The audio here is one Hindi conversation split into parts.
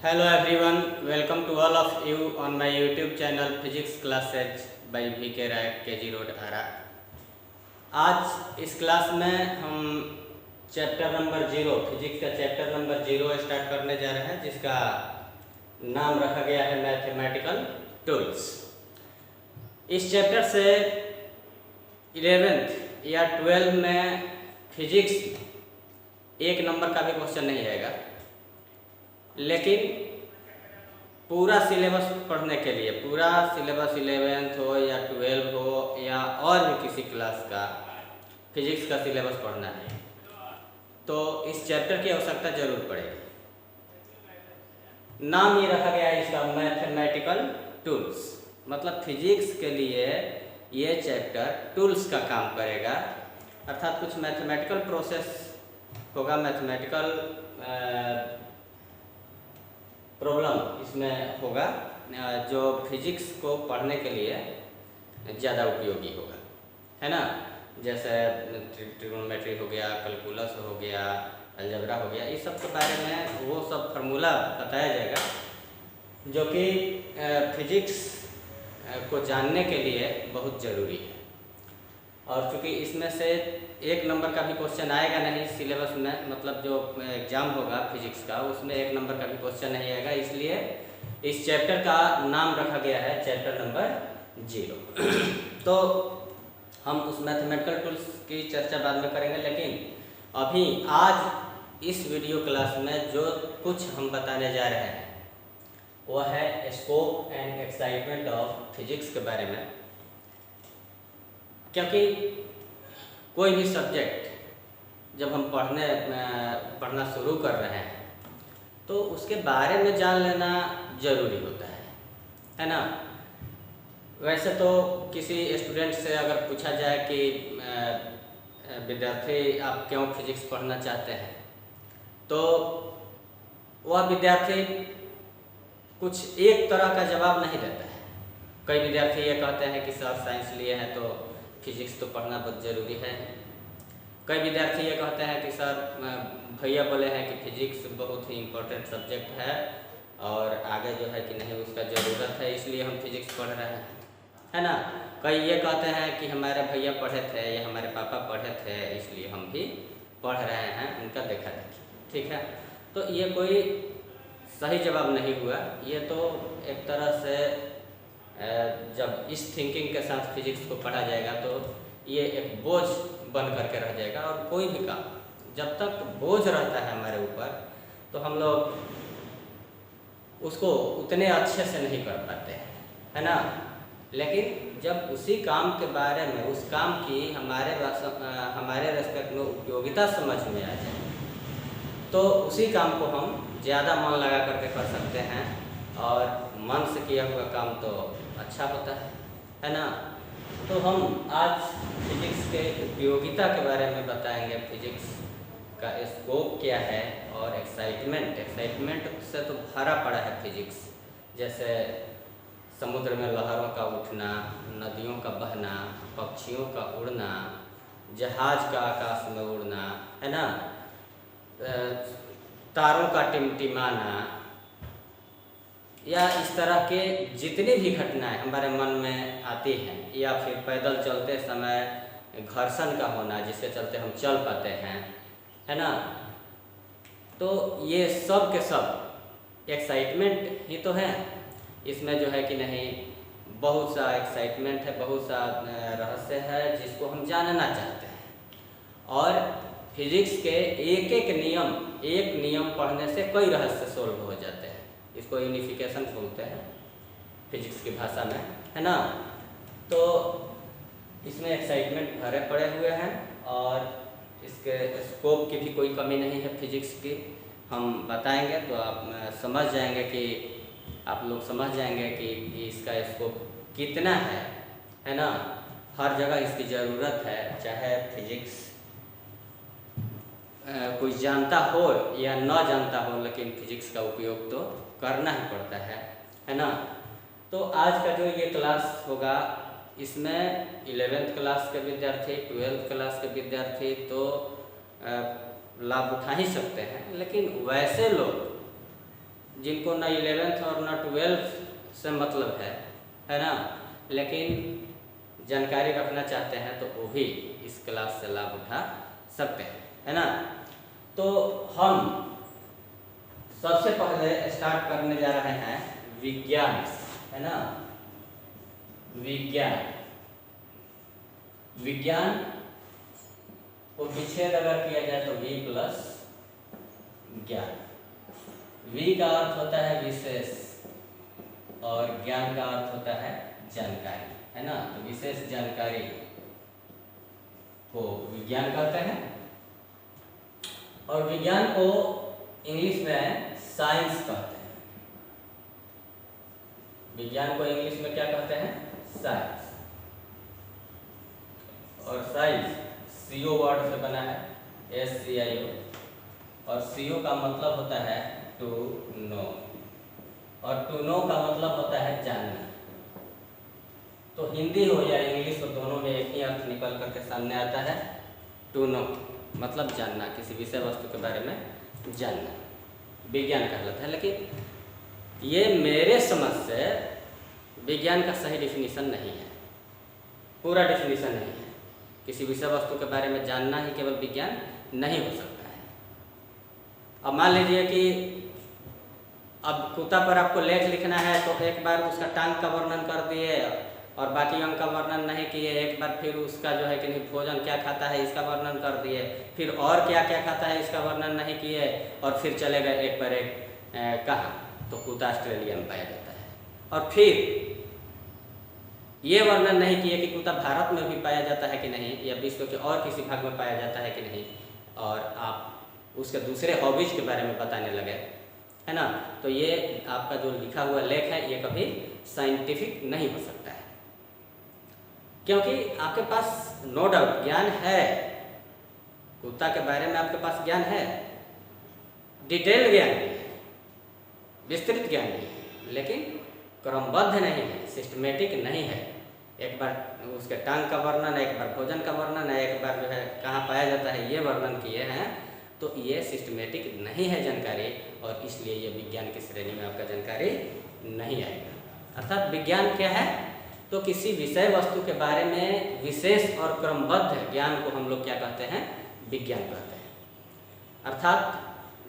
Hello everyone, welcome to all of you on my YouTube channel Physics Classes by VK Rai KG Road आरा। आज इस क्लास में हम चैप्टर नंबर 0 फिजिक्स का चैप्टर नंबर 0 स्टार्ट करने जा रहे हैं, जिसका नाम रखा गया है मैथमेटिकल टूल्स। इस चैप्टर से 11th या 12 में फिजिक्स 1 नंबर का भी क्वेश्चन नहीं आएगा, लेकिन पूरा सिलेबस पढ़ने के लिए, पूरा सिलेबस 11th हो या 12 हो या और भी किसी क्लास का फिजिक्स का सिलेबस पढ़ना है तो इस चैप्टर की आवश्यकता जरूर पड़ेगी। नाम ये रखा गया है इसका मैथमेटिकल टूल्स, मतलब फिजिक्स के लिए ये चैप्टर टूल्स का काम करेगा, अर्थात कुछ मैथमेटिकल प्रोसेस होगा, मैथमेटिकल प्रॉब्लम इसमें होगा जो फिजिक्स को पढ़ने के लिए ज़्यादा उपयोगी होगा, है ना। जैसे ट्रिग्नोमेट्री हो गया, कैलकुलस हो गया, अलजेब्रा हो गया, इस सब के बारे में वो सब फार्मूला बताया जाएगा जो कि फिजिक्स को जानने के लिए बहुत ज़रूरी है। और चूँकि इसमें से 1 नंबर का भी क्वेश्चन आएगा नहीं सिलेबस में, मतलब जो एग्ज़ाम होगा फिजिक्स का उसमें 1 नंबर का भी क्वेश्चन नहीं आएगा, इसलिए इस चैप्टर का नाम रखा गया है चैप्टर नंबर 0। तो हम उस मैथमेटिकल टूल्स की चर्चा बाद में करेंगे, लेकिन अभी आज इस वीडियो क्लास में जो कुछ हम बताने जा रहे हैं वह है scope and excitement of physics के बारे में। क्योंकि कोई भी सब्जेक्ट जब हम पढ़ना शुरू कर रहे हैं तो उसके बारे में जान लेना ज़रूरी होता है ना। वैसे तो किसी स्टूडेंट से अगर पूछा जाए कि विद्यार्थी आप क्यों फिजिक्स पढ़ना चाहते हैं, तो वह विद्यार्थी कुछ एक तरह का जवाब नहीं देता है। कई विद्यार्थी ये कहते हैं कि सर साइंस लिए हैं तो फिजिक्स तो पढ़ना बहुत ज़रूरी है। कई विद्यार्थी ये कहते हैं कि सर भैया बोले हैं कि फिजिक्स बहुत ही इम्पोर्टेंट सब्जेक्ट है और आगे जो है कि नहीं उसका ज़रूरत है, इसलिए हम फिजिक्स पढ़ रहे हैं, है ना। कई ये कहते हैं कि हमारे भैया पढ़े थे या हमारे पापा पढ़े थे इसलिए हम भी पढ़ रहे हैं, उनका देखा देखी, ठीक है। तो ये कोई सही जवाब नहीं हुआ, ये तो एक तरह से जब इस थिंकिंग के साथ फिजिक्स को पढ़ा जाएगा तो ये एक बोझ बन करके रह जाएगा। और कोई भी काम जब तक बोझ रहता है हमारे ऊपर तो हम लोग उसको उतने अच्छे से नहीं कर पाते हैं, है ना। लेकिन जब उसी काम के बारे में, उस काम की हमारे रेस्पेक्ट में उपयोगिता समझ में आ जाए तो उसी काम को हम ज़्यादा मन लगा करके कर सकते हैं और मन से किया हुआ काम तो अच्छा होता है ना। तो हम आज फिजिक्स के उपयोगिता के बारे में बताएंगे, फिजिक्स का स्कोप क्या है और एक्साइटमेंट से तो भरा पड़ा है फिजिक्स। जैसे समुद्र में लहरों का उठना, नदियों का बहना, पक्षियों का उड़ना, जहाज का आकाश में उड़ना, है ना, तारों का टिमटिमाना, या इस तरह के जितनी भी घटनाएं हमारे मन में आती हैं, या फिर पैदल चलते समय घर्षण का होना जिसके चलते हम चल पाते हैं, है ना। तो ये सब के सब एक्साइटमेंट ही तो है। इसमें जो है कि नहीं बहुत सा एक्साइटमेंट है, बहुत सा रहस्य है जिसको हम जानना चाहते हैं। और फिजिक्स के एक नियम पढ़ने से कई रहस्य सोल्व हो जाते हैं। इसको यूनिफिकेशन बोलते हैं फिजिक्स की भाषा में, है ना। तो इसमें एक्साइटमेंट भरे पड़े हुए हैं और इसके स्कोप की भी कोई कमी नहीं है फिजिक्स की। हम बताएंगे तो आप समझ जाएंगे कि आप लोग समझ जाएंगे कि इसका स्कोप कितना है ना। हर जगह इसकी ज़रूरत है, चाहे फिजिक्स कोई जानता हो या न जानता हो, लेकिन फिजिक्स का उपयोग तो करना ही पड़ता है ना। तो आज का जो ये क्लास होगा इसमें 11th क्लास के विद्यार्थी, 12th क्लास के विद्यार्थी तो लाभ उठा ही सकते हैं, लेकिन वैसे लोग जिनको ना 11th और ना 12th से मतलब है ना, लेकिन जानकारी रखना चाहते हैं तो वो भी इस क्लास से लाभ उठा सकते हैं, है ना। तो हम सबसे पहले स्टार्ट करने जा रहे हैं विज्ञान, है ना। विज्ञान को विच्छेद अगर किया जाए तो वी प्लस ज्ञान। वी का अर्थ होता है विशेष और ज्ञान का अर्थ होता है जानकारी, है ना। तो विशेष जानकारी को विज्ञान कहते हैं और विज्ञान को इंग्लिश में साइंस कहते हैं। विज्ञान को इंग्लिश में क्या कहते हैं? साइंस। और साइंस सीओ वर्ड से बना है, SCIO, और सीओ का मतलब होता है टू नो, और टू नो का मतलब होता है जानना। तो हिंदी हो या इंग्लिश हो, दोनों में एक ही अर्थ निकल करके सामने आता है, टू नो मतलब जानना, किसी विषय वस्तु के बारे में जानना विज्ञान कहलाता है। लेकिन ये मेरे समझ से विज्ञान का सही डिफिनीशन नहीं है, पूरा डिफिनीशन नहीं है। किसी विषय वस्तु के बारे में जानना ही केवल विज्ञान नहीं हो सकता है। अब मान लीजिए कि अब कुत्ता पर आपको लेख लिखना है तो एक बार उसका टांग का वर्णन कर दिए और बाकी अंग का वर्णन नहीं किए, एक बार फिर उसका जो है कि नहीं भोजन क्या खाता है इसका वर्णन कर दिए, फिर और क्या क्या खाता है इसका वर्णन नहीं किए, और फिर चले गए एक पर एक कहा तो कुत्ता ऑस्ट्रेलिया में पाया जाता है, और फिर ये वर्णन नहीं किए कि कुत्ता भारत में भी पाया जाता है कि नहीं, या विश्व के और किसी भाग में पाया जाता है कि नहीं, और आप उसके दूसरे हॉबीज के बारे में बताने लगे, है ना। तो ये आपका जो लिखा हुआ लेख है ये कभी साइंटिफिक नहीं हो सकता है, क्योंकि आपके पास नो डाउट ज्ञान है, कुत्ता के बारे में आपके पास ज्ञान है, डिटेल ज्ञान भी है, विस्तृत ज्ञान भी है, लेकिन क्रमबद्ध नहीं है, सिस्टमेटिक नहीं है। एक बार उसके टांग का वर्णन है, एक बार भोजन का वर्णन है, एक बार जो है कहाँ पाया जाता है ये वर्णन किए हैं, तो ये सिस्टमेटिक नहीं है जानकारी, और इसलिए ये विज्ञान की श्रेणी में आपका जानकारी नहीं आएगा। अर्थात विज्ञान क्या है? तो किसी विषय वस्तु के बारे में विशेष और क्रमबद्ध ज्ञान को हम लोग क्या कहते हैं? विज्ञान कहते हैं। अर्थात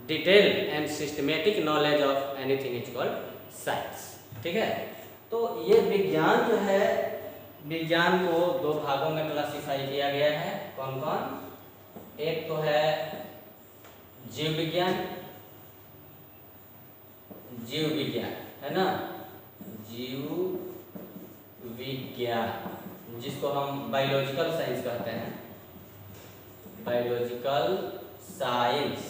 detail and systematic knowledge of anything is called science. ठीक है, तो ये विज्ञान जो है, विज्ञान को दो भागों में क्लासिफाई किया गया है। कौन कौन? एक तो है जीव विज्ञान, है ना, जीव विज्ञान, जिसको हम बायोलॉजिकल साइंस कहते हैं, बायोलॉजिकल साइंस।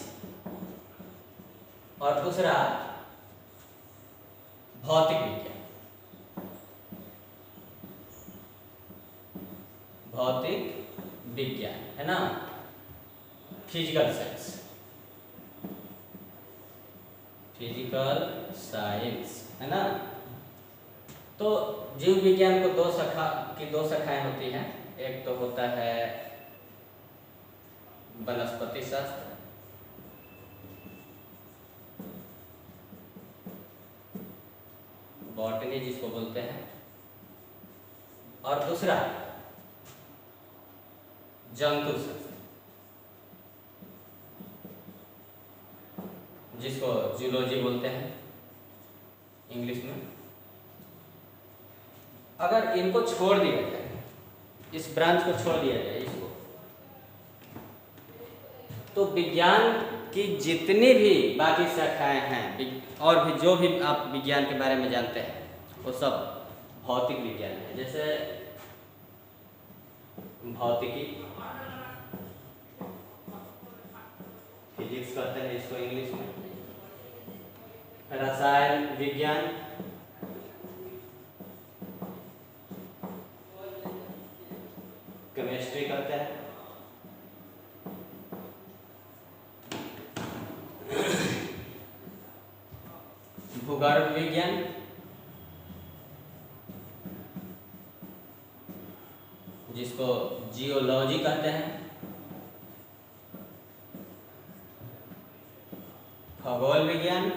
और दूसरा भौतिक विज्ञान, है ना, फिजिकल साइंस, है ना। तो जीव विज्ञान को दो शाखाएं होती हैं। एक तो होता है वनस्पति शास्त्र, बॉटनी जिसको बोलते हैं, और दूसरा जंतु शास्त्र, जिसको जूलॉजी बोलते हैं इंग्लिश में। अगर इनको छोड़ दिया जाए, इस ब्रांच को छोड़ दिया जाए इसको, तो विज्ञान की जितनी भी बाकी शाखाएं हैं और भी जो भी आप विज्ञान के बारे में जानते हैं वो सब भौतिक विज्ञान है। जैसे भौतिकी, फिजिक्स कहते हैं इसको इंग्लिश में, रसायन विज्ञान, केमिस्ट्री कहते हैं, भूगर्भ विज्ञान, जिसको जियोलॉजी कहते हैं, खगोल विज्ञान,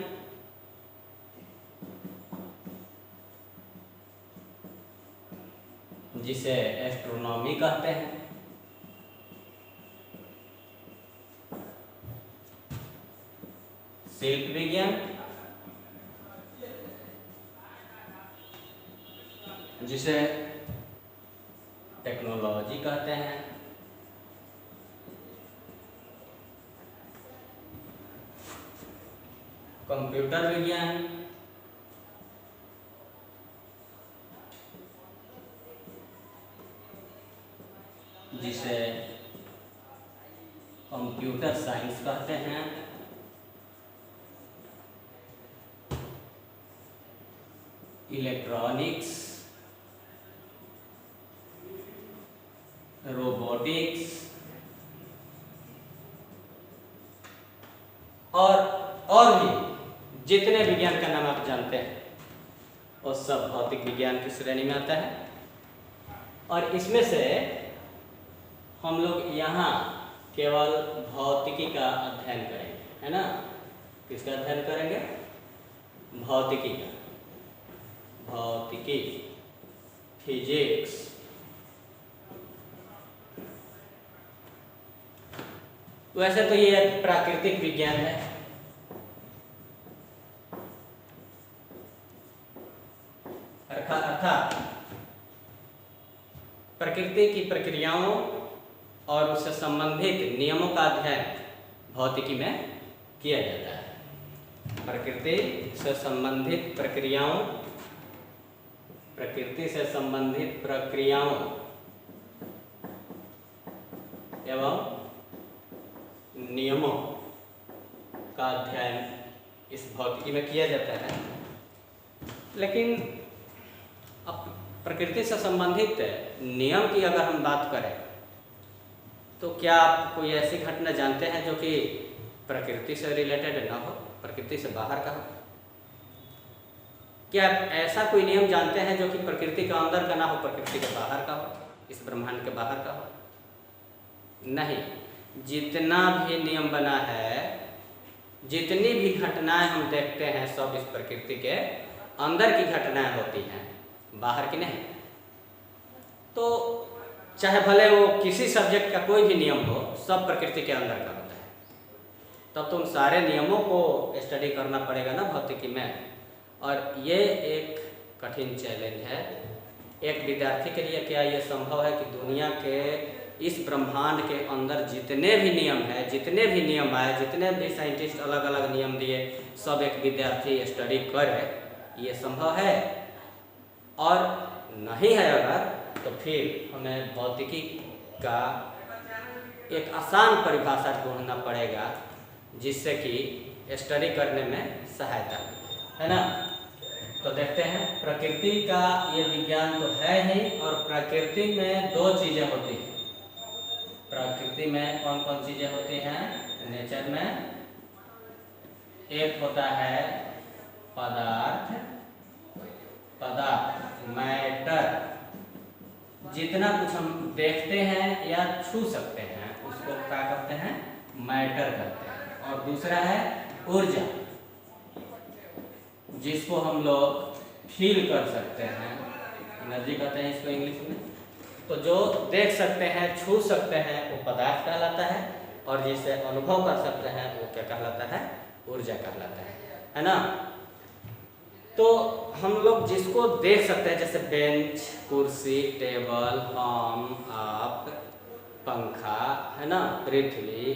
कहते हैं। शिल्प विज्ञान, जिसे टेक्नोलॉजी कहते हैं। कंप्यूटर विज्ञान, जिसे कंप्यूटर साइंस कहते हैं। इलेक्ट्रॉनिक्स, रोबोटिक्स और भी जितने विज्ञान का नाम आप जानते हैं वो सब भौतिक विज्ञान की श्रेणी में आता है। और इसमें से हम लोग यहाँ केवल भौतिकी का अध्ययन करेंगे, है ना। किसका अध्ययन करेंगे? भौतिकी का। भौतिकी, फिजिक्स। वैसे तो ये प्राकृतिक विज्ञान है, अर्थात प्रकृति की प्रक्रियाओं और उससे संबंधित नियमों का अध्ययन भौतिकी में किया जाता है। प्रकृति से संबंधित प्रक्रियाओं, प्रकृति से संबंधित प्रक्रियाओं एवं नियमों का अध्ययन इस भौतिकी में किया जाता है। लेकिन अब प्रकृति से संबंधित नियम की अगर हम बात करें तो क्या आप कोई ऐसी घटना जानते हैं जो कि प्रकृति से रिलेटेड ना हो, प्रकृति से बाहर का हो? क्या ऐसा कोई नियम जानते हैं जो कि प्रकृति के अंदर का ना हो, प्रकृति के बाहर का हो, इस ब्रह्मांड के बाहर का हो? नहीं। जितना भी नियम बना है, जितनी भी घटनाएं हम देखते हैं, सब इस प्रकृति के अंदर की घटनाएं होती हैं, बाहर की नहीं। तो चाहे भले वो किसी सब्जेक्ट का कोई भी नियम हो, सब प्रकृति के अंदर का होता है। तब तो उन सारे नियमों को स्टडी करना पड़ेगा ना भौतिकी में। और ये एक कठिन चैलेंज है एक विद्यार्थी के लिए। क्या ये संभव है कि दुनिया के इस ब्रह्मांड के अंदर जितने भी नियम है, जितने भी नियम आए, जितने भी साइंटिस्ट अलग अलग नियम दिए, सब एक विद्यार्थी स्टडी करे? ये संभव है? और नहीं है अगर, तो फिर हमें भौतिकी का एक आसान परिभाषा ढूंढना पड़ेगा जिससे कि स्टडी करने में सहायता है ना। तो देखते हैं, प्रकृति का ये विज्ञान तो है ही, और प्रकृति में दो चीजें होती हैं। प्रकृति में कौन कौन चीजें होती हैं? नेचर में एक होता है पदार्थ, मैटर। जितना कुछ हम देखते हैं या छू सकते हैं उसको क्या कहते हैं? मैटर कहते हैं। और दूसरा है ऊर्जा, जिसको हम लोग फील कर सकते हैं, एनर्जी कहते हैं इसको इंग्लिश में। तो जो देख सकते हैं, छू सकते हैं, वो पदार्थ कहलाता है, और जिसे अनुभव कर सकते हैं वो क्या कहलाता है? ऊर्जा कहलाता है ना। तो हम लोग जिसको देख सकते हैं, जैसे बेंच, कुर्सी, टेबल, हम, आप, पंखा, है ना, पृथ्वी,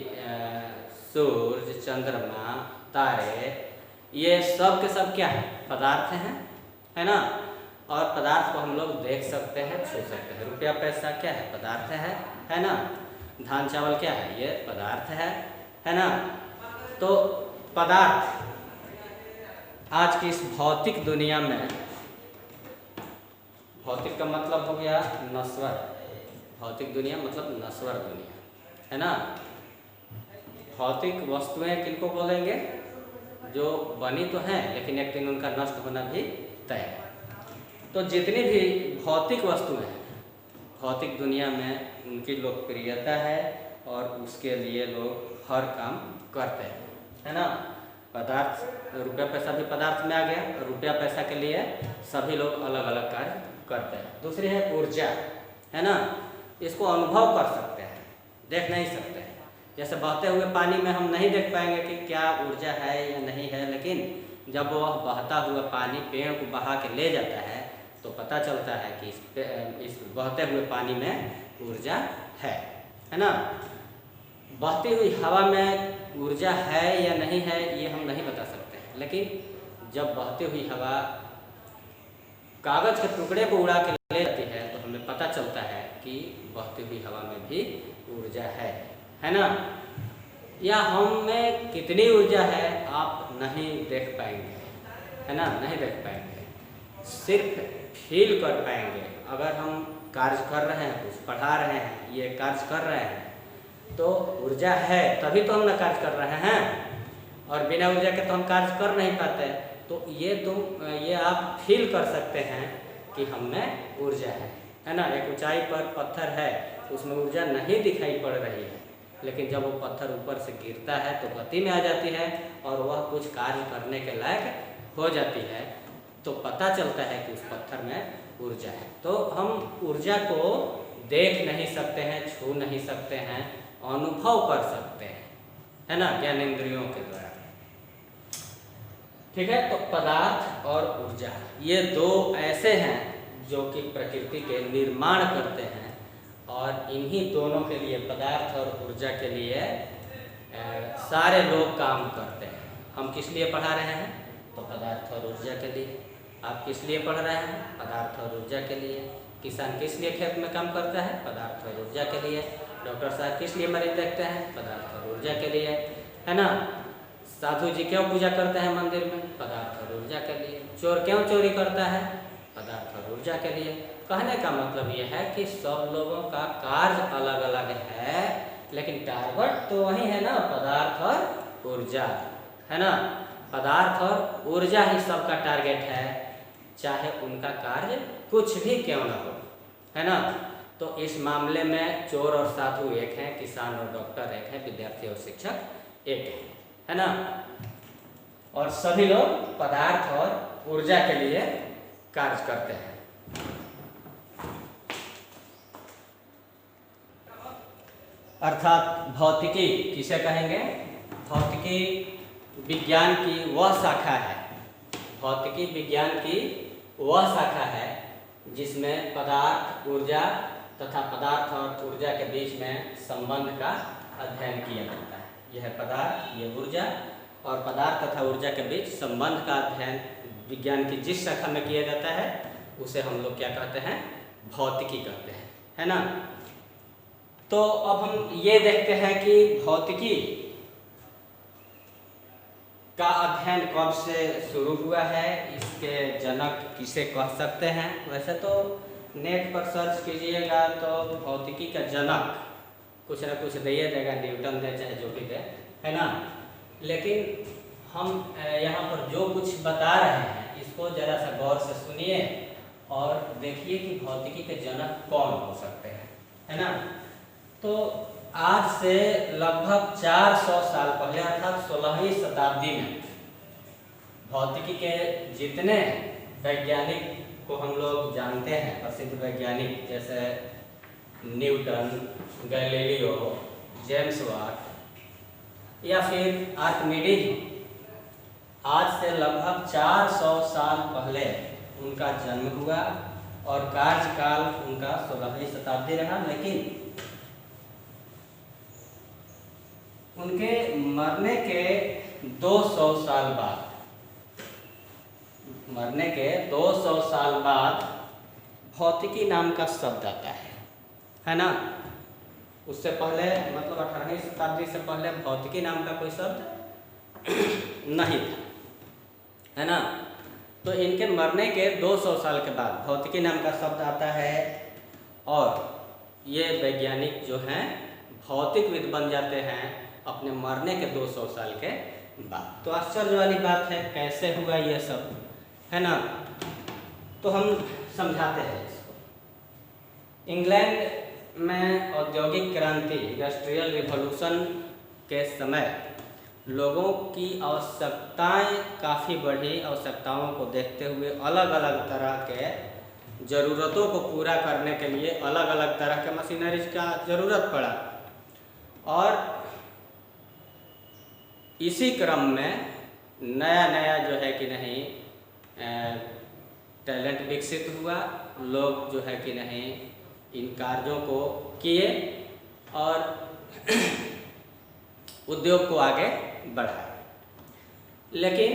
सूर्य, चंद्रमा, तारे, ये सब के सब क्या है? पदार्थ हैं, है ना। और पदार्थ को हम लोग देख सकते हैं, छू सकते हैं। रुपया पैसा क्या है? पदार्थ है ना। धान चावल क्या है? ये पदार्थ है ना। तो पदार्थ आज की इस भौतिक दुनिया में, भौतिक का मतलब हो गया नश्वर, भौतिक दुनिया मतलब नश्वर दुनिया, है ना। भौतिक वस्तुएं किनको बोलेंगे? जो बनी तो हैं लेकिन एक दिन उनका नष्ट होना भी तय है। तो जितनी भी भौतिक वस्तुएं हैं भौतिक दुनिया में, उनकी लोकप्रियता है और उसके लिए लोग हर काम करते हैं, है ना। पदार्थ, रुपया पैसा भी पदार्थ में आ गया, और रुपया पैसा के लिए सभी लोग अलग अलग कार्य करते हैं। दूसरी है ऊर्जा, है ना। इसको अनुभव कर सकते हैं, देख नहीं सकते हैं। जैसे बहते हुए पानी में हम नहीं देख पाएंगे कि क्या ऊर्जा है या नहीं है, लेकिन जब वह बहता हुआ पानी पेड़ को बहा के ले जाता है तो पता चलता है कि इस बहते हुए पानी में ऊर्जा है ना। बहती हुई हवा में ऊर्जा है या नहीं है ये हम नहीं बता सकते हैं, लेकिन जब बहती हुई हवा कागज़ के टुकड़े को उड़ा के ले जाती है तो हमें पता चलता है कि बहती हुई हवा में भी ऊर्जा है ना। या हम में कितनी ऊर्जा है आप नहीं देख पाएंगे, है ना, नहीं देख पाएंगे, सिर्फ फील कर पाएंगे। अगर हम कार्य कर रहे हैं, कुछ पढ़ा रहे हैं, ये कार्य कर रहे हैं तो ऊर्जा है, तभी तो हम ना कार्य कर रहे हैं, और बिना ऊर्जा के तो हम कार्य कर नहीं पाते। तो ये आप फील कर सकते हैं कि हम में ऊर्जा है ना। एक ऊंचाई पर पत्थर है, उसमें ऊर्जा नहीं दिखाई पड़ रही है, लेकिन जब वो पत्थर ऊपर से गिरता है तो गति में आ जाती है और वह कुछ कार्य करने के लायक हो जाती है, तो पता चलता है कि उस पत्थर में ऊर्जा है। तो हम ऊर्जा को देख नहीं सकते हैं, छू नहीं सकते हैं, अनुभव कर सकते हैं, है ना, ज्ञानेंद्रियों के द्वारा। ठीक है, तो पदार्थ और ऊर्जा ये दो ऐसे हैं जो कि प्रकृति के निर्माण करते हैं, और इन्हीं दोनों के लिए, पदार्थ और ऊर्जा के लिए सारे लोग काम करते हैं। हम किस लिए पढ़ा रहे हैं? तो पदार्थ और ऊर्जा के लिए। आप किस लिए पढ़ रहे हैं? पदार्थ और ऊर्जा के लिए। किसान किस लिए खेत में काम करता है? पदार्थ और ऊर्जा के लिए। डॉक्टर साहब किस लिए मरीज देखते हैं? पदार्थ और ऊर्जा के लिए, है ना। साधु जी क्यों पूजा करते हैं मंदिर में? पदार्थ और ऊर्जा के लिए। चोर क्यों चोरी करता है? पदार्थ और ऊर्जा के लिए। कहने का मतलब यह है कि सब लोगों का कार्य अलग अलग है, लेकिन टारगेट तो वही है ना, पदार्थ और ऊर्जा, है ना। पदार्थ और ऊर्जा ही सबका टारगेट है, चाहे उनका कार्य कुछ भी क्यों ना हो, है ना। तो इस मामले में चोर और साधु एक हैं, किसान और डॉक्टर एक है, विद्यार्थी और शिक्षक एक है ना। और सभी लोग पदार्थ और ऊर्जा के लिए कार्य करते हैं। अर्थात भौतिकी किसे कहेंगे? भौतिकी विज्ञान की वह शाखा है, भौतिकी विज्ञान की वह शाखा है जिसमें पदार्थ, ऊर्जा तथा पदार्थ और ऊर्जा के बीच में संबंध का अध्ययन किया जाता है। यह पदार्थ, ये ऊर्जा, और पदार्थ तथा ऊर्जा के बीच संबंध का अध्ययन विज्ञान की जिस शाखा में किया जाता है उसे हम लोग क्या कहते हैं? भौतिकी कहते हैं, है ना। तो अब हम ये देखते हैं कि भौतिकी का अध्ययन कब से शुरू हुआ है, इसके जनक किसे कह सकते हैं। वैसे तो नेट पर सर्च कीजिएगा तो भौतिकी का जनक कुछ ना कुछ दे देगा, न्यूटन दे चाहे जो भी दे, है ना। लेकिन हम यहाँ पर जो कुछ बता रहे हैं इसको जरा सा गौर से सुनिए और देखिए कि भौतिकी के जनक कौन हो सकते हैं, है ना। तो आज से लगभग 400 साल पहले अर्थात 16वीं शताब्दी में भौतिकी के जितने वैज्ञानिक को हम लोग जानते हैं, प्रसिद्ध वैज्ञानिक जैसे न्यूटन, गैलीलियो, जेम्स वाट या फिर आर्किमिडीज, आज से लगभग 400 साल पहले उनका जन्म हुआ और कार्यकाल उनका 16वीं शताब्दी रहा। लेकिन उनके मरने के 200 साल बाद, मरने के 200 साल बाद भौतिकी नाम का शब्द आता है ना। उससे पहले मतलब 18वीं शताब्दी से पहले भौतिकी नाम का कोई शब्द नहीं था, है ना। तो इनके मरने के 200 साल के बाद भौतिकी नाम का शब्द आता है और ये वैज्ञानिक जो हैं भौतिकविद बन जाते हैं अपने मरने के 200 साल के बाद। तो आश्चर्य वाली बात है कैसे हुआ ये सब, है ना। तो हम समझाते हैं इसको। इंग्लैंड में औद्योगिक क्रांति, इंडस्ट्रियल रिवॉल्यूशन के समय लोगों की आवश्यकताएं काफ़ी बढ़ी। आवश्यकताओं को देखते हुए अलग अलग तरह के ज़रूरतों को पूरा करने के लिए अलग अलग तरह के मशीनरीज का ज़रूरत पड़ा। और इसी क्रम में नया नया जो है कि नहीं टैलेंट विकसित हुआ, लोग जो है कि नहीं इन कार्यों को किए और उद्योग को आगे बढ़ाया। लेकिन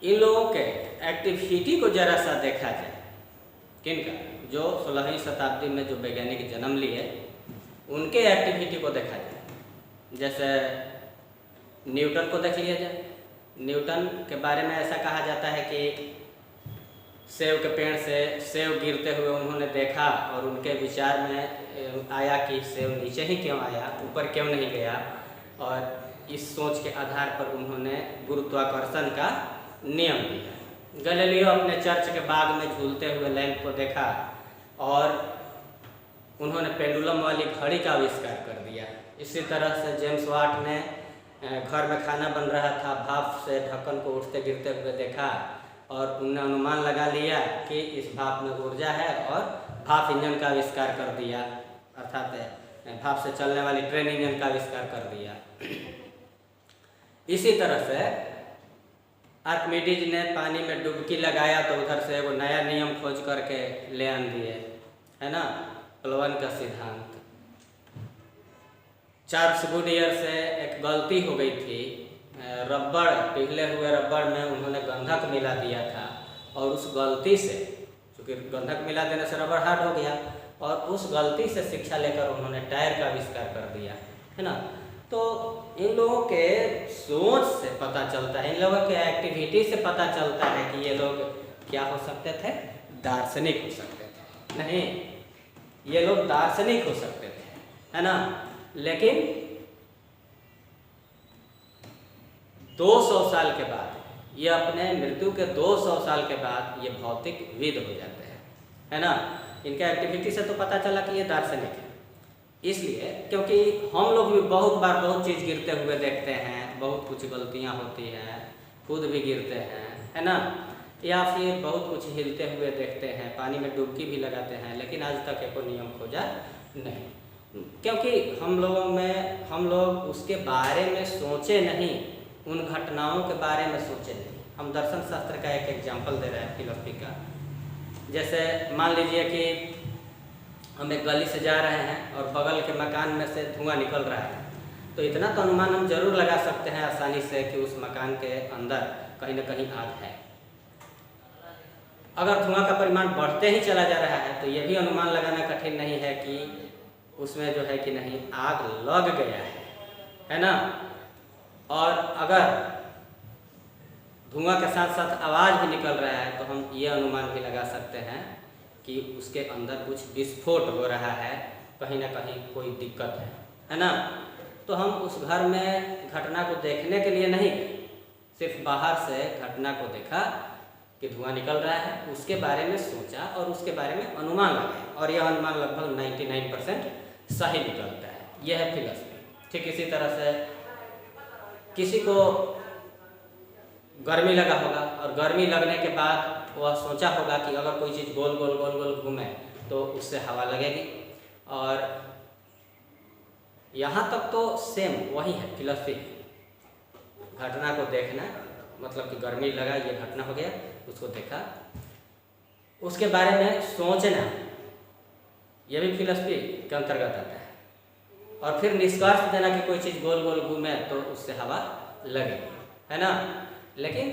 इन लोगों के एक्टिविटी को जरा सा देखा जाए, किनका, जो 16वीं शताब्दी में जो वैज्ञानिक जन्म लिए उनके एक्टिविटी को देखा जाए। जैसे न्यूटन को देख लिया जाए। न्यूटन के बारे में ऐसा कहा जाता है कि सेब के पेड़ से सेब गिरते हुए उन्होंने देखा और उनके विचार में आया कि सेब नीचे ही क्यों आया, ऊपर क्यों नहीं गया, और इस सोच के आधार पर उन्होंने गुरुत्वाकर्षण का नियम दिया। गैलीलियो अपने चर्च के बाग में झूलते हुए लैंप को देखा और उन्होंने पेंडुलम वाली घड़ी का आविष्कार कर दिया। इसी तरह से जेम्स वाट ने घर में खाना बन रहा था, भाप से ढक्कन को उठते गिरते हुए देखा और उन्होंने अनुमान लगा लिया कि इस भाप में ऊर्जा है और भाप इंजन का आविष्कार कर दिया, अर्थात भाप से चलने वाली ट्रेन इंजन का आविष्कार कर दिया। इसी तरह से आर्किमिडीज ने पानी में डुबकी लगाया तो उधर से वो नया नियम खोज करके ले आन दिए, है ना, प्लवन का सिद्धांत। चार्ल्स गुडियर से एक गलती हो गई थी, रबड़, पिघले हुए रबड़ में उन्होंने गंधक मिला दिया था और उस गलती से, चूँकि गंधक मिला देने से रबड़ हार्ड हो गया, और उस गलती से शिक्षा लेकर उन्होंने टायर का आविष्कार कर दिया, है ना। तो इन लोगों के सोच से पता चलता है, इन लोगों के एक्टिविटी से पता चलता है कि ये लोग क्या हो सकते थे, दार्शनिक हो सकते थे। नहीं, ये लोग दार्शनिक हो सकते थे, है ना। लेकिन 200 साल के बाद, ये अपने मृत्यु के 200 साल के बाद ये भौतिकविद हो जाते हैं, है ना। इनके एक्टिविटी से तो पता चला कि ये दार्शनिक है, इसलिए क्योंकि हम लोग भी बहुत बार बहुत चीज़ गिरते हुए देखते हैं, बहुत कुछ गलतियां होती हैं, खुद भी गिरते हैं, है ना, या फिर बहुत कुछ हिलते हुए देखते हैं, पानी में डुबकी भी लगाते हैं, लेकिन आज तक एको नियम खोजा नहीं, क्योंकि हम लोग उसके बारे में सोचे नहीं, उन घटनाओं के बारे में सोचे नहीं। हम दर्शन शास्त्र का एक एग्जाम्पल दे रहे हैं, फिलॉसफी का। जैसे मान लीजिए कि हम एक गली से जा रहे हैं और बगल के मकान में से धुआं निकल रहा है, तो इतना तो अनुमान हम जरूर लगा सकते हैं आसानी से कि उस मकान के अंदर कहीं ना कहीं आग है। अगर धुआं का परिमाण बढ़ते ही चला जा रहा है तो यह भी अनुमान लगाना कठिन नहीं है कि उसमें जो है कि नहीं आग लग गया है ना। और अगर धुआं के साथ साथ आवाज़ भी निकल रहा है तो हम ये अनुमान भी लगा सकते हैं कि उसके अंदर कुछ विस्फोट हो रहा है, कहीं ना कहीं कोई दिक्कत है ना। तो हम उस घर में घटना को देखने के लिए नहीं गए, सिर्फ बाहर से घटना को देखा कि धुआं निकल रहा है, उसके बारे में सोचा और उसके बारे में अनुमान लगाया, और यह अनुमान लगभग 99% सही निकलता है। यह है फिलॉसफी। ठीक इसी तरह से किसी को गर्मी लगा होगा और गर्मी लगने के बाद वह सोचा होगा कि अगर कोई चीज़ गोल गोल गोल गोल घूमे तो उससे हवा लगेगी, और यहाँ तक तो सेम वही है फिलॉसफी। घटना को देखना, मतलब कि गर्मी लगा, ये घटना हो गया, उसको देखा, उसके बारे में सोचना, यह भी फिलॉसफी के अंतर्गत आता है, और फिर निष्कर्ष देना कि कोई चीज़ गोल गोल घूमे तो उससे हवा लगेगी, है ना। लेकिन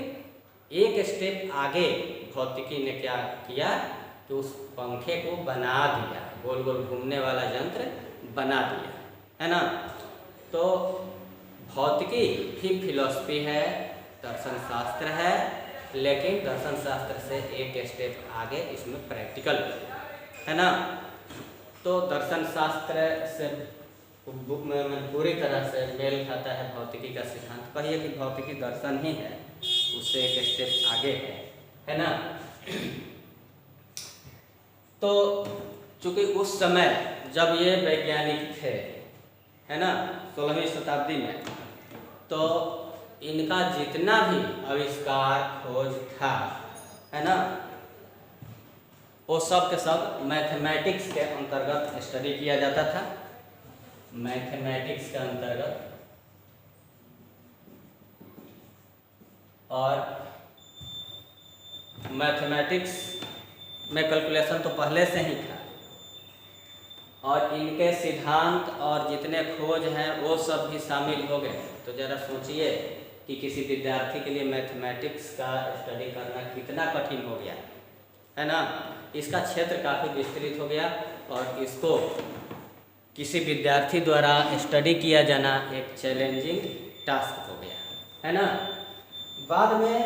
एक स्टेप आगे भौतिकी ने क्या किया कि उस पंखे को बना दिया, गोल गोल घूमने वाला यंत्र बना दिया, है ना। तो भौतिकी भी फिलॉसफी है, दर्शन शास्त्र है, लेकिन दर्शन शास्त्र से एक स्टेप आगे इसमें प्रैक्टिकल है ना। तो दर्शन शास्त्र से बुक में पूरी तरह से मेल खाता है भौतिकी का सिद्धांत। कहिए कि भौतिकी दर्शन ही है, उससे एक स्टेप आगे है ना। तो चूंकि उस समय जब ये वैज्ञानिक थे, है ना, 16वीं शताब्दी में, तो इनका जितना भी आविष्कार खोज था, है ना, वो सब के सब मैथमेटिक्स के अंतर्गत स्टडी किया जाता था। मैथमेटिक्स के अंतर्गत, और मैथमेटिक्स में कैलकुलेशन तो पहले से ही था, और इनके सिद्धांत और जितने खोज हैं वो सब भी शामिल हो गए। तो ज़रा सोचिए कि किसी विद्यार्थी के लिए मैथमेटिक्स का स्टडी करना कितना कठिन हो गया है ना। इसका क्षेत्र काफ़ी विस्तृत हो गया और इसको किसी विद्यार्थी द्वारा स्टडी किया जाना एक चैलेंजिंग टास्क हो गया है ना। बाद में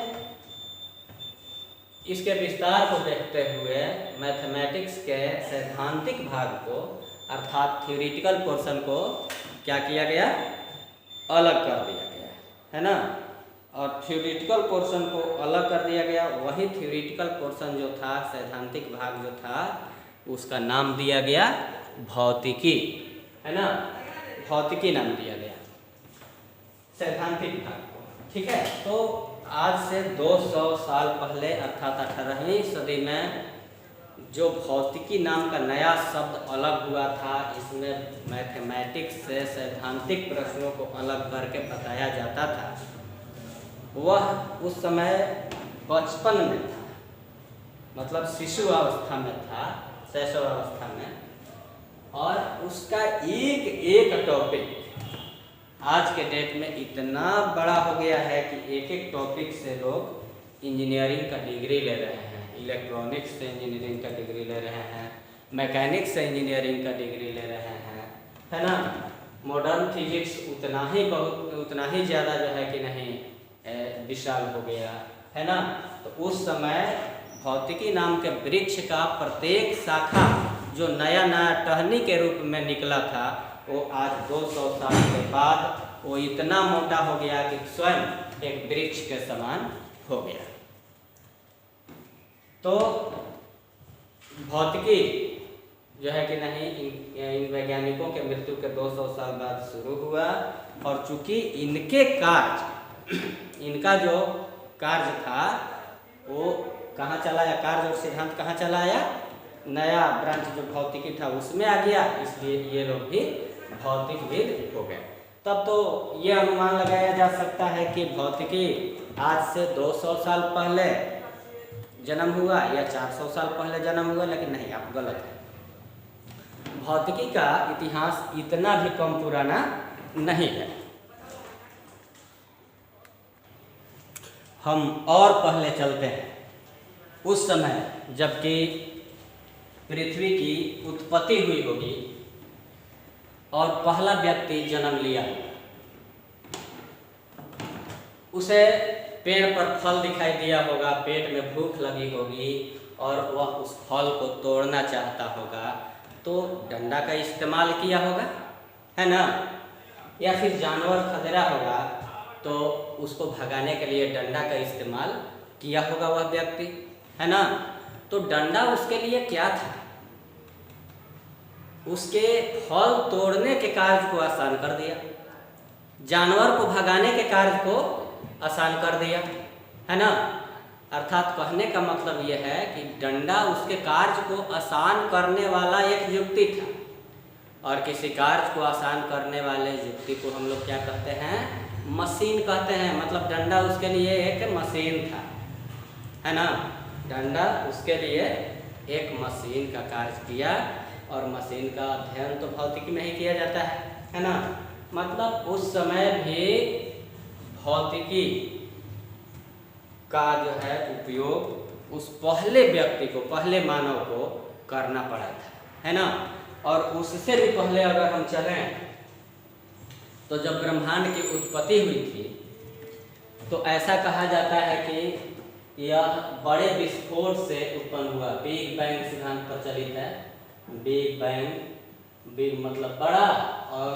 इसके विस्तार को देखते हुए मैथमेटिक्स के सैद्धांतिक भाग को अर्थात थ्योरेटिकल पोर्शन को क्या किया गया, अलग कर दिया गया है ना। और थ्योरेटिकल पोर्शन को अलग कर दिया गया, वही थ्योरेटिकल पोर्शन जो था, सैद्धांतिक भाग जो था, उसका नाम दिया गया भौतिकी है ना। भौतिकी नाम दिया गया सैद्धांतिक भाग को, ठीक है। तो आज से 200 साल पहले अर्थात 18वीं सदी में जो भौतिकी नाम का नया शब्द अलग हुआ था, इसमें मैथमेटिक्स से सैद्धांतिक प्रश्नों को अलग करके बताया जाता था, वह उस समय बचपन में था, मतलब शिशु अवस्था में था, शैशव अवस्था में। और उसका एक एक टॉपिक आज के डेट में इतना बड़ा हो गया है कि एक एक टॉपिक से लोग इंजीनियरिंग का डिग्री ले रहे हैं। इलेक्ट्रॉनिक्स से इंजीनियरिंग का डिग्री ले रहे हैं, मैकेनिक्स से इंजीनियरिंग का डिग्री ले रहे हैं, है ना। मॉडर्न फिजिक्स उतना ही ज़्यादा जो है कि नहीं विशाल हो गया है ना। तो उस समय भौतिकी नाम के वृक्ष का प्रत्येक शाखा जो नया नया टहनी के रूप में निकला था, वो आज 200 साल के बाद वो इतना मोटा हो गया कि स्वयं एक वृक्ष के समान हो गया। तो भौतिकी जो है कि नहीं इन वैज्ञानिकों के मृत्यु के 200 साल बाद शुरू हुआ, और चूंकि इनका जो कार्य था वो कहाँ चला आया, कार्य और सिद्धांत कहाँ चला आया, नया ब्रांच जो भौतिकी था उसमें आ गया, इसलिए ये लोग भी भौतिकविद हो गए। तब तो ये अनुमान लगाया जा सकता है कि भौतिकी आज से 200 साल पहले जन्म हुआ या 400 साल पहले जन्म हुआ, लेकिन नहीं, आप गलत है। भौतिकी का इतिहास इतना भी कम पुराना नहीं है। हम और पहले चलते हैं, उस समय जबकि पृथ्वी की उत्पत्ति हुई होगी और पहला व्यक्ति जन्म लिया, उसे पेड़ पर फल दिखाई दिया होगा, पेट में भूख लगी होगी और वह उस फल को तोड़ना चाहता होगा, तो डंडा का इस्तेमाल किया होगा, है ना। या फिर जानवर खतरा होगा तो उसको भगाने के लिए डंडा का इस्तेमाल किया होगा वह व्यक्ति, है ना। तो डंडा उसके लिए क्या था, उसके फल तोड़ने के कार्य को आसान कर दिया, जानवर को भगाने के कार्य को आसान कर दिया, है ना। अर्थात कहने का मतलब यह है कि डंडा उसके कार्य को आसान करने वाला एक युक्ति था, और किसी कार्य को आसान करने वाले युक्ति को हम लोग क्या कहते हैं, मशीन कहते हैं। मतलब डंडा उसके लिए एक मशीन था, है ना। डंडा उसके लिए एक मशीन का कार्य किया, और मशीन का अध्ययन तो भौतिकी में ही किया जाता है ना। मतलब उस समय भी भौतिकी का जो है उपयोग उस पहले व्यक्ति को, पहले मानव को करना पड़ा था, है ना। और उससे भी पहले अगर हम चलें तो जब ब्रह्मांड की उत्पत्ति हुई थी, तो ऐसा कहा जाता है कि यह बड़े विस्फोट से उत्पन्न हुआ। बिग बैंग सिद्धांत प्रचलित है। बिग बैंग, बिग मतलब बड़ा और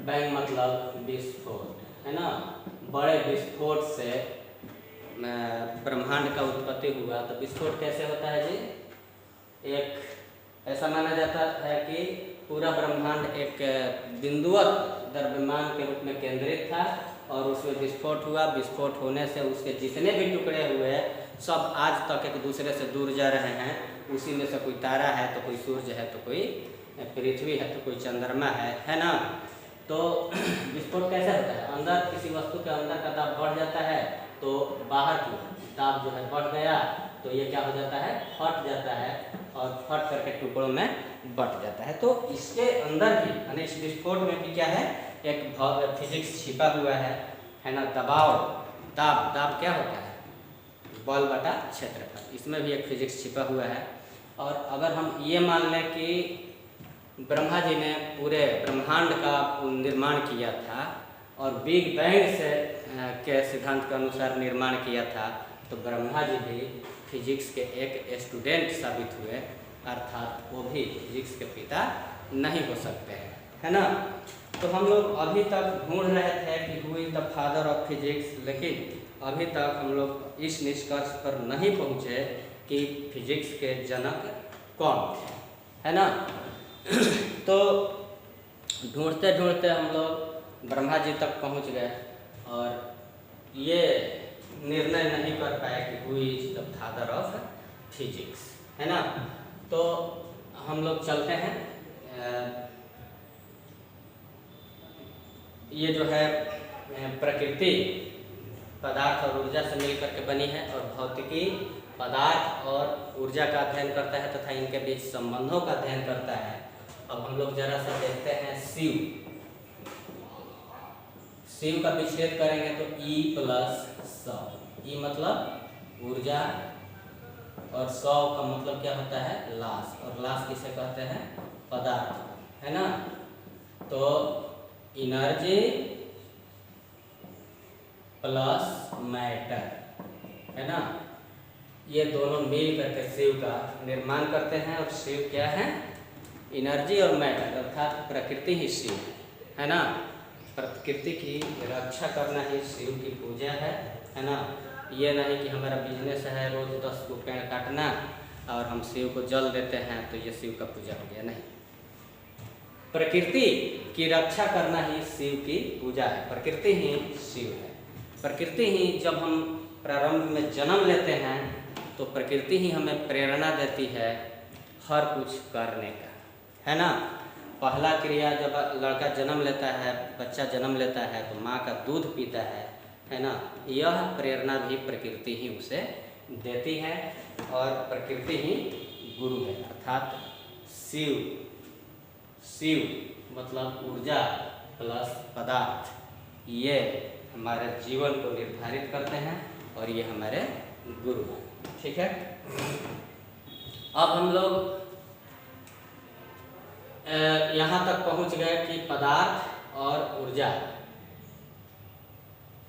बैंग मतलब विस्फोट, है ना। बड़े विस्फोट से ब्रह्मांड का उत्पत्ति हुआ। तो विस्फोट कैसे होता है जी? एक ऐसा माना जाता है कि पूरा ब्रह्मांड एक बिंदुवत द्रव्यमान के रूप में केंद्रित था, और उसमें विस्फोट हुआ। विस्फोट होने से उसके जितने भी टुकड़े हुए सब आज तक एक दूसरे से दूर जा रहे हैं, उसी में से कोई तारा है तो कोई सूर्य है तो कोई पृथ्वी है तो कोई चंद्रमा है ना। तो विस्फोट कैसे होता है, अंदर किसी वस्तु के अंदर का दाब बढ़ जाता है तो बाहर की दाब जो है बढ़ गया तो ये क्या हो जाता है, फट जाता है और फट करके टुकड़ों में बट जाता है। तो इसके अंदर भी यानी इस विस्फोट में भी क्या है, एक फिजिक्स छिपा हुआ है ना। दबाव, दाब क्या होता है, बल बटा क्षेत्रफल, इसमें भी एक फिजिक्स छिपा हुआ है। और अगर हम ये मान लें कि ब्रह्मा जी ने पूरे ब्रह्मांड का निर्माण किया था और बिग बैंग से के सिद्धांत के अनुसार निर्माण किया था, तो ब्रह्मा जी भी फिजिक्स के एक स्टूडेंट साबित हुए, अर्थात वो भी फिजिक्स के पिता नहीं हो सकते हैं, है ना। तो हम लोग अभी तक ढूंढ रहे थे कि who is the father of physics, लेकिन अभी तक हम लोग इस निष्कर्ष पर नहीं पहुँचे कि फिजिक्स के जनक कौन थे, है ना। तो ढूंढते ढूंढते हम लोग ब्रह्मा जी तक पहुंच गए और ये निर्णय नहीं कर पाए कि who is the father of physics, है ना। तो हम लोग चलते हैं, ये जो है प्रकृति पदार्थ और ऊर्जा से मिलकर के बनी है और भौतिकी पदार्थ और ऊर्जा का अध्ययन करता है तथा इनके बीच संबंधों का अध्ययन करता है। अब हम लोग जरा सा देखते हैं शिव का विच्छेद करेंगे तो E प्लस 100, E मतलब ऊर्जा और 100 का मतलब क्या होता है, लास, और लास किसे कहते हैं, पदार्थ, है ना। तो एनर्जी प्लस मैटर, है ना, ये दोनों मिल करके शिव का निर्माण करते हैं। और शिव क्या है, एनर्जी और मैटर, अर्थात प्रकृति ही शिव है ना। प्रकृति की रक्षा करना ही शिव की पूजा है ना। ये नहीं कि हमारा बिजनेस है रोज 10 को पेड़ काटना और हम शिव को जल देते हैं तो ये शिव का पूजा हो गया, नहीं। प्रकृति की रक्षा करना ही शिव की पूजा है, प्रकृति ही शिव है। प्रकृति ही, जब हम प्रारंभ में जन्म लेते हैं तो प्रकृति ही हमें प्रेरणा देती है हर कुछ करने का, है ना। पहला क्रिया जब लड़का जन्म लेता है, बच्चा जन्म लेता है तो माँ का दूध पीता है ना। यह प्रेरणा भी प्रकृति ही उसे देती है और प्रकृति ही गुरु है, अर्थात शिव मतलब ऊर्जा प्लस पदार्थ, ये हमारे जीवन को निर्धारित करते हैं और ये हमारे गुरु हैं, ठीक है। अब हम लोग यहाँ तक पहुँच गए कि पदार्थ और ऊर्जा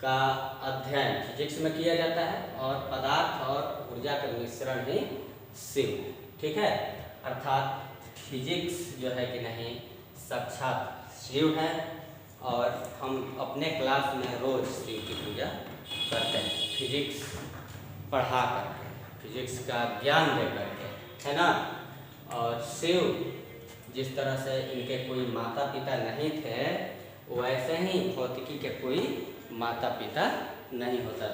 का अध्ययन फिजिक्स में किया जाता है और पदार्थ और ऊर्जा का मिश्रण ही शिव है, ठीक है। अर्थात फिजिक्स जो है कि नहीं साक्षात शिव है और हम अपने क्लास में रोज शिव की पूजा करते हैं, फिजिक्स पढ़ा करके, फिजिक्स का ज्ञान दे करके, है ना। और शिव जिस तरह से इनके कोई माता पिता नहीं थे, वैसे ही भौतिकी के कोई माता पिता नहीं होता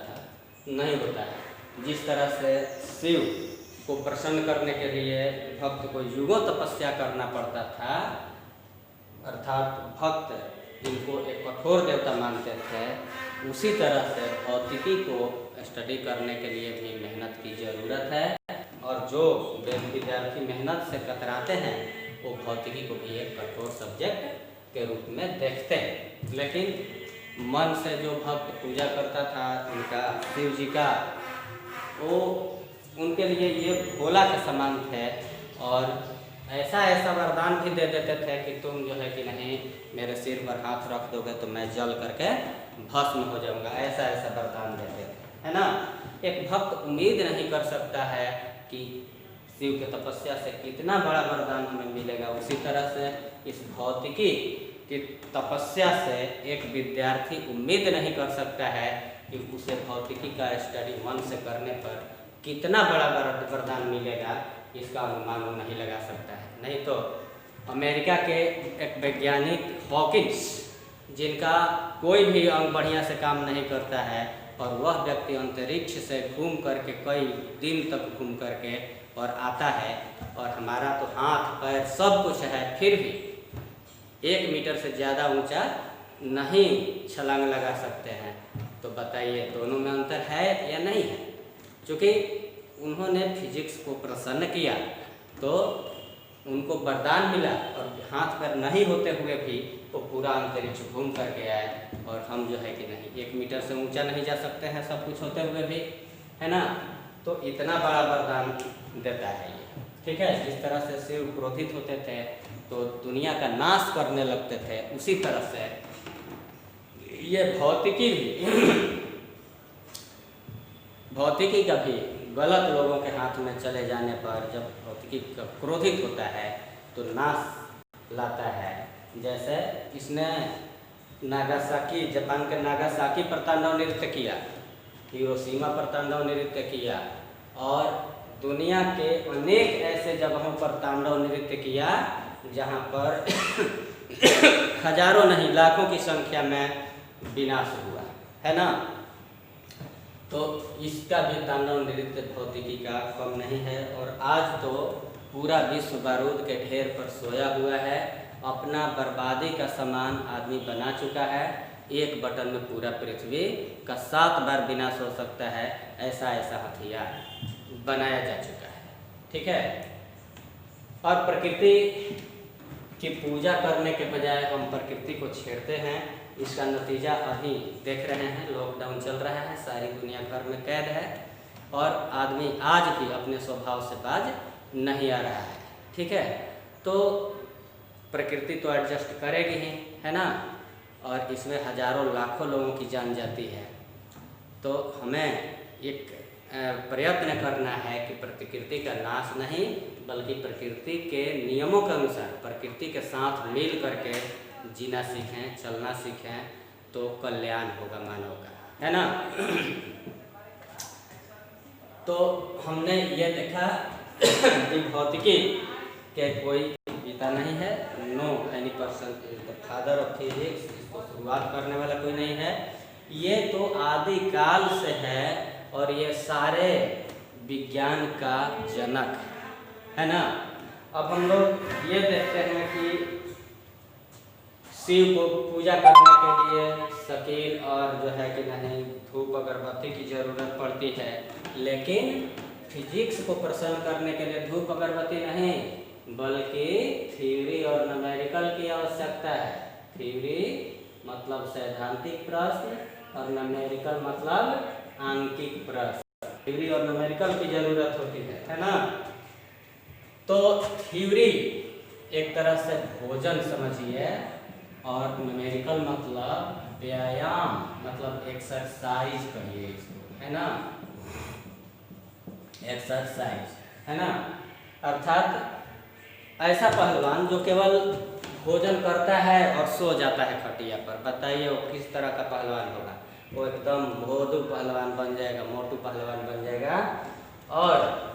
है। जिस तरह से शिव को प्रसन्न करने के लिए भक्त को युगों तपस्या करना पड़ता था, अर्थात भक्त इनको एक कठोर देवता मानते थे, उसी तरह से भौतिकी को स्टडी करने के लिए भी मेहनत की ज़रूरत है। और जो विद्यार्थी मेहनत से कतराते हैं वो भौतिकी को भी एक कठोर सब्जेक्ट के रूप में देखते हैं। लेकिन मन से जो भक्त पूजा करता था उनका शिव जी का, वो उनके लिए ये भोला के समान थे और ऐसा वरदान भी दे देते थे कि तुम जो है कि नहीं मेरे सिर पर हाथ रख दोगे तो मैं जल करके भस्म हो जाऊंगा, ऐसा वरदान देते थे, है ना। एक भक्त उम्मीद नहीं कर सकता है कि शिव के तपस्या से कितना बड़ा वरदान हमें मिलेगा। उसी तरह से इस भौतिकी की तपस्या से एक विद्यार्थी उम्मीद नहीं कर सकता है कि उसे भौतिकी का स्टडी मन से करने पर कितना बड़ा वरदान मिलेगा, इसका अनुमान वो नहीं लगा सकता है। नहीं तो अमेरिका के एक वैज्ञानिक हॉकिंस, जिनका कोई भी अंग बढ़िया से काम नहीं करता है और वह व्यक्ति अंतरिक्ष से घूम करके कई दिन तक घूम करके और आता है, और हमारा तो हाथ पैर सब कुछ है, फिर भी 1 मीटर से ज़्यादा ऊंचा नहीं छलांग लगा सकते हैं, तो बताइए दोनों में अंतर है या नहीं है? क्योंकि उन्होंने फिजिक्स को प्रसन्न किया तो उनको वरदान मिला, और हाथ पैर नहीं होते हुए भी वो पूरा अंतरिक्ष घूम करके आए, और हम जो है कि नहीं 1 मीटर से ऊंचा नहीं जा सकते हैं सब कुछ होते हुए भी, है ना। तो इतना बड़ा वरदान देता है ये, ठीक है। जिस तरह से शिव क्रोधित होते थे तो दुनिया का नाश करने लगते थे, उसी तरह से ये भौतिकी का भी गलत लोगों के हाथ में चले जाने पर जब भौतिकी क्रोधित होता है तो नाश लाता है। जैसे इसने नागासाकी, जापान के नागासाकी पर तांडव नृत्य किया, हिरोशिमा पर तांडव नृत्य किया, और दुनिया के अनेक ऐसे जगहों पर तांडव नृत्य किया जहाँ पर हजारों नहीं लाखों की संख्या में विनाश हुआ, है ना। तो इसका भी तांडव नृत्य भौतिकी का कम नहीं है। और आज तो पूरा विश्व बारूद के ढेर पर सोया हुआ है, अपना बर्बादी का सामान आदमी बना चुका है। एक बटन में पूरा पृथ्वी का 7 बार विनाश हो सकता है, ऐसा हथियार बनाया जा चुका है, ठीक है। और प्रकृति की पूजा करने के बजाय हम प्रकृति को छेड़ते हैं, इसका नतीजा अभी देख रहे हैं। लॉकडाउन चल रहा है, सारी दुनिया घर में कैद है, और आदमी आज भी अपने स्वभाव से बाज नहीं आ रहा है, ठीक है। तो प्रकृति तो एडजस्ट करेगी ही, है ना, और इसमें हजारों लाखों लोगों की जान जाती है। तो हमें एक प्रयत्न करना है कि प्रकृति का नाश नहीं, बल्कि प्रकृति के नियमों के अनुसार प्रकृति के साथ मिल करके जीना सीखें, चलना सीखें, तो कल्याण होगा मानव का, है ना। तो हमने ये देखा कि भौतिकी के कोई पिता नहीं है, no any person is the father of physics, इसको शुरुआत करने वाला कोई नहीं है। ये तो आदिकाल से है, और ये सारे विज्ञान का जनक है ना। अब हम लोग ये देखते हैं कि शिव को पूजा करने के लिए शकील और जो है कि नहीं धूप अगरबत्ती की ज़रूरत पड़ती है, लेकिन फिजिक्स को प्रसन्न करने के लिए धूप अगरबत्ती नहीं, बल्कि थ्योरी और न्यूमेरिकल की आवश्यकता है। थ्योरी मतलब सैद्धांतिक प्रश्न, और न्यूमेरिकल मतलब आंकिक प्रश्न। थ्योरी और न्यूमेरिकल की जरूरत होती है ना। तो थ्योरी एक तरह से भोजन समझिए, और न्यूमेरिकल मतलब व्यायाम, मतलब एक्सरसाइज कहिए इसको, है ना, एक्सरसाइज, है ना। अर्थात ऐसा पहलवान जो केवल भोजन करता है और सो जाता है खटिया पर, बताइए वो किस तरह का पहलवान होगा? वो एकदम भोदू पहलवान बन जाएगा, मोटू पहलवान बन जाएगा, और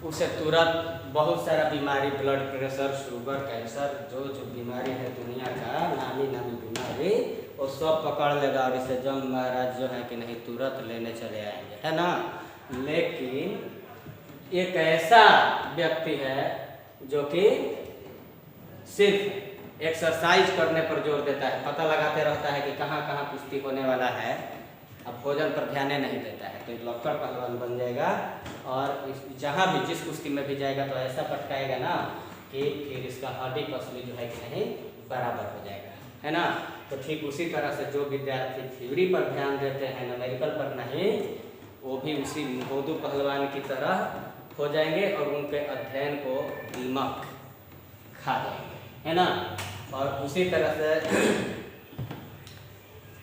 उसे तुरंत बहुत सारा बीमारी, ब्लड प्रेशर, शुगर, कैंसर, जो बीमारी है दुनिया का नामी बीमारी, वो सब पकड़ लेगा, और इसे जम महाराज जो है कि नहीं तुरंत लेने चले आएंगे, है ना। लेकिन एक ऐसा व्यक्ति है जो कि सिर्फ एक्सरसाइज करने पर जोर देता है, पता लगाते रहता है कि कहाँ कहाँ कुश्ती होने वाला है, अब भोजन पर ध्यान नहीं देता है, तो लक्कड़ पहलवान बन जाएगा, और जहाँ भी जिस कुश्ती में भी जाएगा तो ऐसा पटकाएगा ना कि फिर इसका हड्डी पसली जो है कि नहीं बराबर हो जाएगा, है ना। तो ठीक उसी तरह से जो विद्यार्थी थ्योरी पर ध्यान देते हैं, न्यूमेरिकल पर नहीं, वो भी उसी भोदू पहलवान की तरह हो जाएंगे, और उनके अध्ययन को दीमक खा जाएंगे, है ना। और उसी तरह से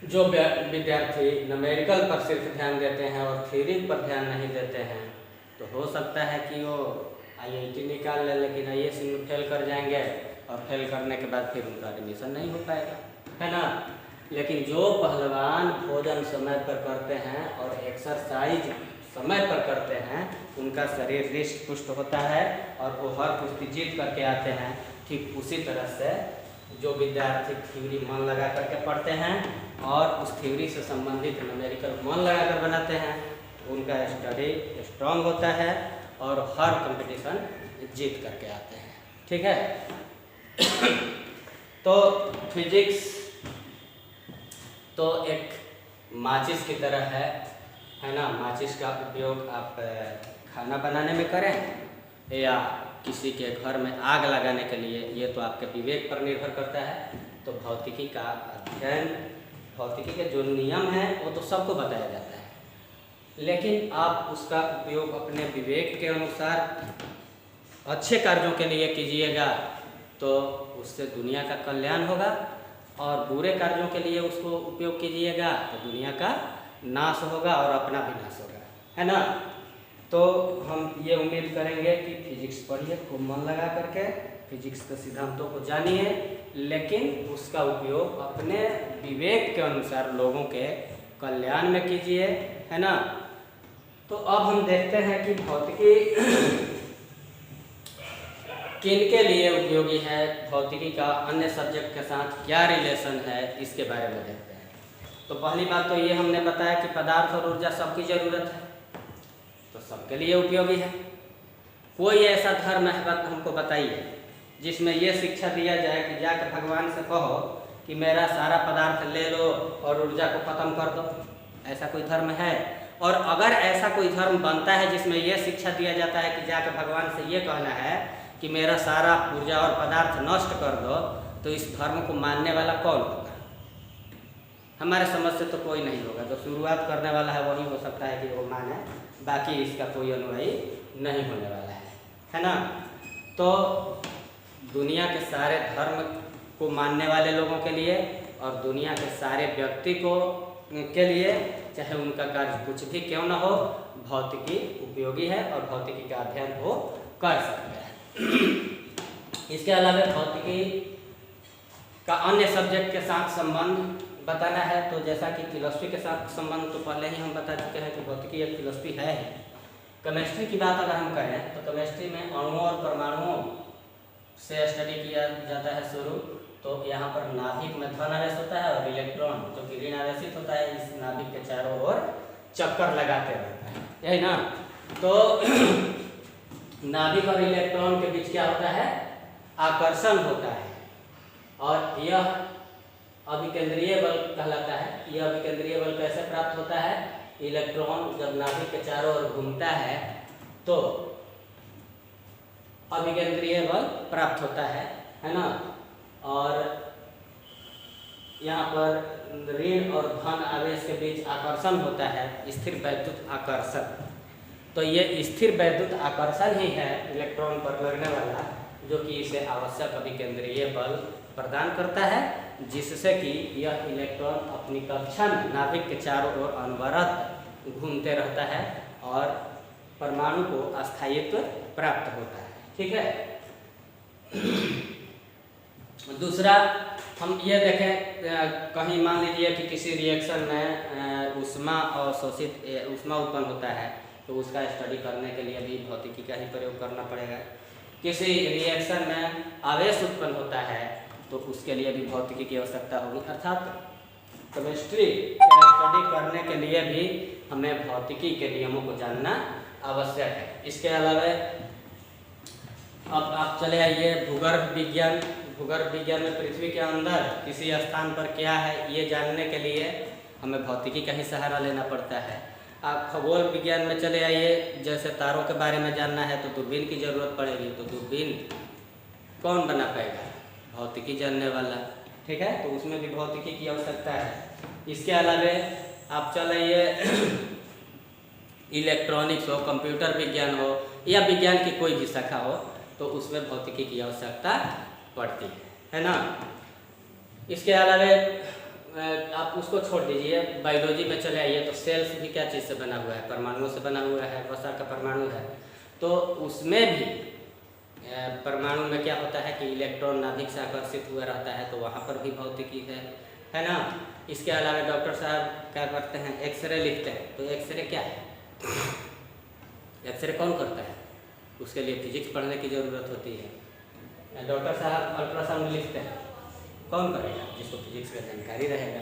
जो विद्यार्थी न्यूमेरिकल पर सिर्फ ध्यान देते हैं और थ्योरी पर ध्यान नहीं देते हैं, तो हो सकता है कि वो IIT निकाल ले, लेकिन IAS में फेल कर जाएंगे, और फेल करने के बाद फिर उनका एडमिशन नहीं हो पाएगा, है ना। लेकिन जो पहलवान भोजन समय पर करते हैं और एक्सरसाइज समय पर करते हैं, उनका शरीर हृष्ट पुष्ट होता है, और वो हर कुश्ती जीत करके आते हैं। ठीक उसी तरह से जो विद्यार्थी थ्योरी मन लगा करके पढ़ते हैं और उस थ्योरी से संबंधित न्यूमेरिकल मन लगा कर बनाते हैं, उनका स्टडी स्ट्रांग होता है, और हर कंपटीशन जीत करके आते हैं। ठीक है। तो फिजिक्स तो एक माचिस की तरह है ना। माचिस का उपयोग आप खाना बनाने में करें या किसी के घर में आग लगाने के लिए, ये तो आपके विवेक पर निर्भर करता है। तो भौतिकी का अध्ययन, भौतिकी के जो नियम हैं वो तो सबको बताया जाता है, लेकिन आप उसका उपयोग अपने विवेक के अनुसार अच्छे कार्यों के लिए कीजिएगा तो उससे दुनिया का कल्याण होगा, और बुरे कार्यों के लिए उसको उपयोग कीजिएगा तो दुनिया का नाश होगा और अपना भी नाश होगा, है ना। तो हम ये उम्मीद करेंगे कि फिजिक्स पढ़िए खूब मन लगा करके, फिजिक्स के सिद्धांतों को जानिए, लेकिन उसका उपयोग अपने विवेक के अनुसार लोगों के कल्याण में कीजिए, है ना। तो अब हम देखते हैं कि भौतिकी किन के लिए उपयोगी है, भौतिकी का अन्य सब्जेक्ट के साथ क्या रिलेशन है, इसके बारे में देखते हैं। तो पहली बात तो ये हमने बताया कि पदार्थ और ऊर्जा सबकी ज़रूरत है, तो सबके लिए उपयोगी है। कोई ऐसा धर्म है हमको बताइए जिसमें ये शिक्षा दिया जाए कि जाकर भगवान से कहो कि मेरा सारा पदार्थ ले लो और ऊर्जा को ख़त्म कर दो। ऐसा कोई धर्म है? और अगर ऐसा कोई धर्म बनता है जिसमें यह शिक्षा दिया जाता है कि जाकर भगवान से ये कहना है कि मेरा सारा ऊर्जा और पदार्थ नष्ट कर दो, तो इस धर्म को मानने वाला कौन होगा? हमारे समझ से तो कोई नहीं होगा। जो शुरुआत करने वाला है वही हो सकता है कि वो माने, बाकी इसका कोई अनुयायी नहीं होने वाला है ना। तो दुनिया के सारे धर्म को मानने वाले लोगों के लिए और दुनिया के सारे व्यक्ति को के लिए, चाहे उनका कार्य कुछ भी क्यों न हो, भौतिकी उपयोगी है और भौतिकी का अध्ययन वो कर सकते हैं। इसके अलावा भौतिकी का अन्य सब्जेक्ट के साथ संबंध बताना है, तो जैसा कि फिलॉसफी के साथ संबंध तो पहले ही हम बता चुके हैं कि भौतिकी एक फिलॉसफी है। केमिस्ट्री की बात अगर हम करें तो केमिस्ट्री में अणुओं और परमाणुओं से स्टडी किया जाता है शुरू। तो यहाँ पर नाभिक में धन आवेश होता है और इलेक्ट्रॉन जो कि ऋण आवेशित होता है, इस नाभिक के चारों ओर चक्कर लगाते रहता है, यही ना। तो नाभिक और इलेक्ट्रॉन के बीच क्या होता है? आकर्षण होता है, और यह अभिकेंद्रीय बल कहलाता है। यह अभिकेंद्रीय बल कैसे प्राप्त होता है? इलेक्ट्रॉन जब नाभिक के चारों ओर घूमता है तो अभिकेंद्रीय बल प्राप्त होता है ना। और यहाँ पर ऋण और धन आवेश के बीच आकर्षण होता है, स्थिर वैद्युत आकर्षण। तो ये स्थिर वैद्युत आकर्षण ही है इलेक्ट्रॉन पर लगने वाला, जो कि इसे आवश्यक अभिकेंद्रीय बल प्रदान करता है, जिससे कि यह इलेक्ट्रॉन अपनी कक्षा में नाभिक के चारों ओर अनवरत घूमते रहता है और परमाणु को अस्थायित्व प्राप्त होता है। ठीक है। दूसरा हम ये देखें, कहीं मान लीजिए कि किसी रिएक्शन में ऊष्मा अवशोषित ऊष्मा उत्पन्न होता है, तो उसका स्टडी करने के लिए भी भौतिकी का ही प्रयोग करना पड़ेगा। किसी रिएक्शन में आवेश उत्पन्न होता है तो उसके लिए भी भौतिकी की आवश्यकता होगी। अर्थात केमिस्ट्री का स्टडी करने के लिए भी हमें भौतिकी के नियमों को जानना आवश्यक है। इसके अलावा अब आप चले आइए भूगर्भ विज्ञान। भूगर्भ विज्ञान में पृथ्वी के अंदर किसी स्थान पर क्या है ये जानने के लिए हमें भौतिकी का ही सहारा लेना पड़ता है। आप खगोल विज्ञान में चले आइए, जैसे तारों के बारे में जानना है तो दूरबीन की ज़रूरत पड़ेगी, तो दूरबीन कौन बना पाएगा? भौतिकी जानने वाला। ठीक है, तो उसमें भी भौतिकी की आवश्यकता है। इसके अलावा आप चल आइए इलेक्ट्रॉनिक्स हो, कंप्यूटर विज्ञान हो या विज्ञान की कोई भी शाखा हो, तो उसमें भौतिकी की आवश्यकता पड़ती है ना। इसके अलावा आप उसको छोड़ दीजिए, बायोलॉजी में चले आइए तो सेल्स भी क्या चीज़ से बना हुआ है? परमाणुओं से बना हुआ है, वसा का परमाणु है। तो उसमें भी परमाणु में क्या होता है कि इलेक्ट्रॉन नाभिक से आकर्षित हुआ रहता है, तो वहाँ पर भी भौतिकी है ना। इसके अलावा डॉक्टर साहब क्या करते हैं? एक्सरे लिखते हैं, तो एक्सरे क्या है? एक्सरे कौन करता है? उसके लिए फिजिक्स पढ़ने की ज़रूरत होती है। डॉक्टर साहब अल्ट्रासाउंड लिखते हैं, कौन करेगा? जिसको फिजिक्स का जानकारी रहेगा,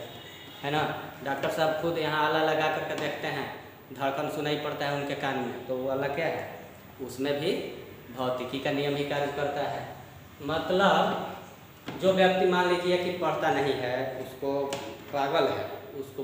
है ना। डॉक्टर साहब खुद यहाँ आला लगा करके देखते हैं, धड़कन सुनाई पड़ता है उनके कान में, तो वो आला क्या है? उसमें भी भौतिकी का नियम ही कार्य करता है। मतलब जो व्यक्ति मान लीजिए कि पढ़ता नहीं है, उसको पागल है, उसको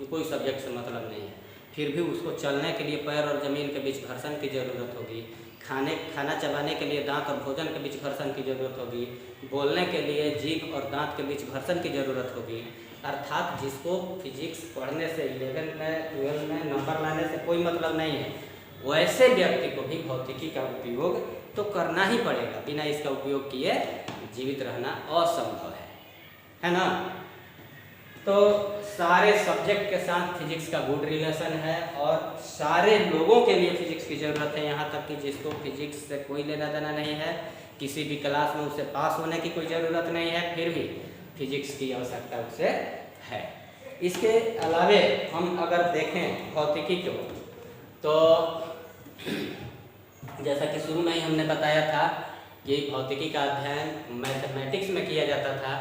कोई सब्जेक्ट से मतलब नहीं है, फिर भी उसको चलने के लिए पैर और ज़मीन के बीच घर्षण की ज़रूरत होगी, खाना चबाने के लिए दांत और भोजन के बीच घर्षण की ज़रूरत होगी, बोलने के लिए जीभ और दांत के बीच घर्षण की ज़रूरत होगी। अर्थात जिसको फिजिक्स पढ़ने से 11 में 12 में नंबर लाने से कोई मतलब नहीं है, वैसे व्यक्ति को भी भौतिकी का उपयोग तो करना ही पड़ेगा। बिना इसका उपयोग किए जीवित रहना असंभव है ना। तो सारे सब्जेक्ट के साथ फिजिक्स का गुड रिलेशन है और सारे लोगों के लिए फिजिक्स की ज़रूरत है, यहाँ तक कि जिसको फिजिक्स से कोई लेना देना नहीं है, किसी भी क्लास में उसे पास होने की कोई ज़रूरत नहीं है, फिर भी फिजिक्स की आवश्यकता उसे है। इसके अलावे हम अगर देखें भौतिकी को, तो जैसा कि शुरू में ही हमने बताया था कि भौतिकी का अध्ययन मैथमेटिक्स में किया जाता था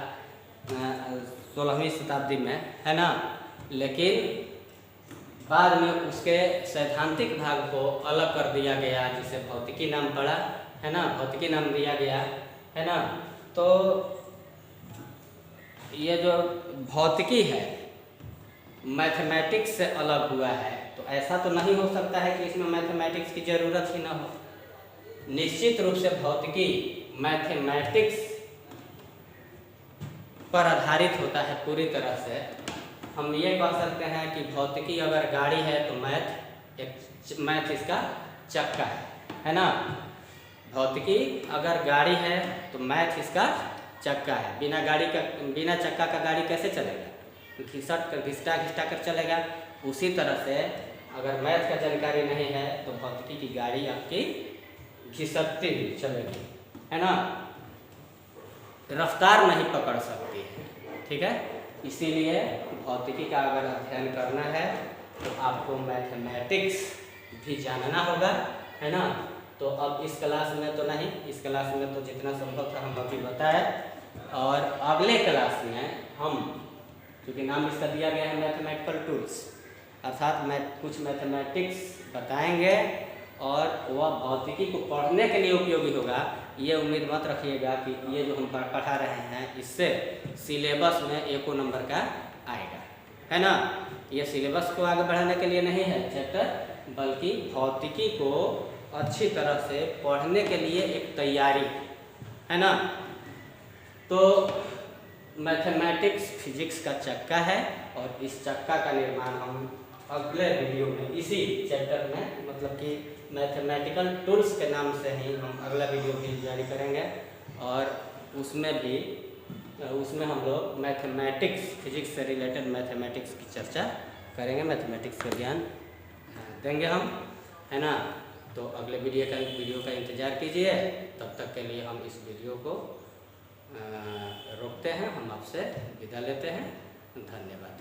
16वीं शताब्दी में, है ना। लेकिन बाद में उसके सैद्धांतिक भाग को अलग कर दिया गया, जिसे भौतिकी नाम पड़ा, है ना, भौतिकी नाम दिया गया, है ना। तो ये जो भौतिकी है मैथमेटिक्स से अलग हुआ है, तो ऐसा तो नहीं हो सकता है कि इसमें मैथमेटिक्स की ज़रूरत ही ना हो। निश्चित रूप से भौतिकी मैथमेटिक्स पर आधारित होता है पूरी तरह से। हम ये कह सकते हैं कि भौतिकी अगर गाड़ी है तो मैथ इसका चक्का है ना। भौतिकी अगर गाड़ी है तो मैथ इसका चक्का है। बिना चक्का का गाड़ी कैसे चलेगा? घिसटा कर चलेगा। उसी तरह से अगर मैथ का जानकारी नहीं है तो भौतिकी की गाड़ी आपकी घिसटती हुई चलेगी, है ना, रफ्तार नहीं पकड़ सकती है, ठीक है। इसीलिए भौतिकी का अगर अध्ययन करना है तो आपको मैथमेटिक्स भी जानना होगा, है ना। तो अब इस क्लास में तो नहीं, इस क्लास में तो जितना संभव था हम अभी बताए, और अगले क्लास में हम, क्योंकि नाम इसका दिया गया है मैथमेटिकल टूल्स, अर्थात कुछ मैथमेटिक्स बताएंगे और वह भौतिकी को पढ़ने के लिए उपयोगी होगा। ये उम्मीद मत रखिएगा कि ये जो हम पढ़ा रहे हैं इससे सिलेबस में एको नंबर का आएगा, है ना। ये सिलेबस को आगे बढ़ाने के लिए नहीं है चैप्टर, बल्कि भौतिकी को अच्छी तरह से पढ़ने के लिए एक तैयारी, है ना। तो मैथमेटिक्स फिजिक्स का चक्का है और इस चक्का का निर्माण हम अगले वीडियो में इसी चैप्टर में, मतलब कि मैथमेटिकल टूल्स के नाम से ही हम अगला वीडियो भी जारी करेंगे, और उसमें हम लोग मैथमेटिक्स फिजिक्स से रिलेटेड मैथमेटिक्स की चर्चा करेंगे, मैथमेटिक्स का ज्ञान देंगे हम, है ना। तो अगले वीडियो का इंतज़ार कीजिए। तब तक के लिए हम इस वीडियो को रोकते हैं, हम आपसे विदा लेते हैं। धन्यवाद।